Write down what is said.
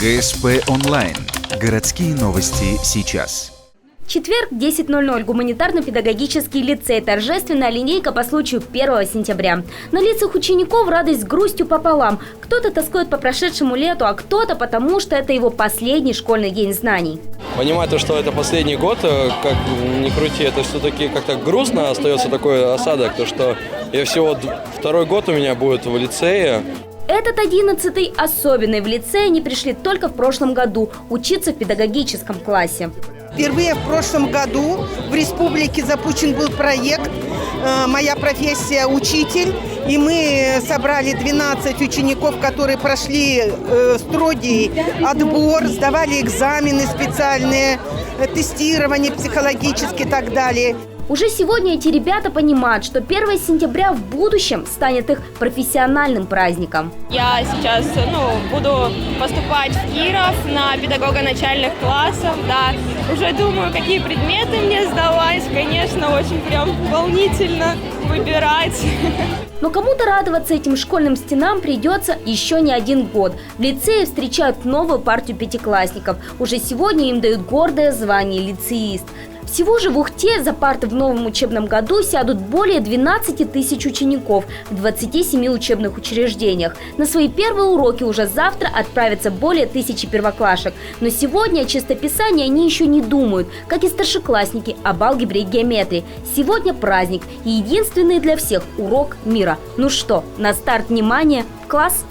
ГСП онлайн. Городские новости сейчас. Четверг, 10:00. Гуманитарно-педагогический лицей. Торжественная линейка по случаю 1 сентября. На лицах учеников радость с грустью пополам. Кто-то тоскует по прошедшему лету, а кто-то потому, что это его последний школьный день знаний. Понимать то, что это последний год, как ни крути, это все-таки как-то грустно, остается такой осадок, то что я всего второй год у меня будет в лицее. Этот 11-й особенный. В лицее они пришли только в прошлом году учиться в педагогическом классе. Впервые в прошлом году в республике запущен был проект «Моя профессия – учитель». И мы собрали 12 учеников, которые прошли строгий отбор, сдавали экзамены специальные, тестирование психологические и так далее. Уже сегодня эти ребята понимают, что 1 сентября в будущем станет их профессиональным праздником. Я сейчас буду поступать в Киров на педагога начальных классов. Да. Уже думаю, какие предметы мне сдавать. Конечно, очень прям волнительно выбирать. Но кому-то радоваться этим школьным стенам придется еще не один год. В лицее встречают новую партию пятиклассников. Уже сегодня им дают гордое звание лицеист. Всего же в Ухте за парты в новом учебном году сядут более 12 тысяч учеников в 27 учебных учреждениях. На свои первые уроки уже завтра отправятся более 1000 первоклашек. Но сегодня о чистописании они еще не думают, как и старшеклассники, об алгебре и геометрии. Сегодня праздник и единственный для всех урок мира. Ну что, на старт, внимание, класс!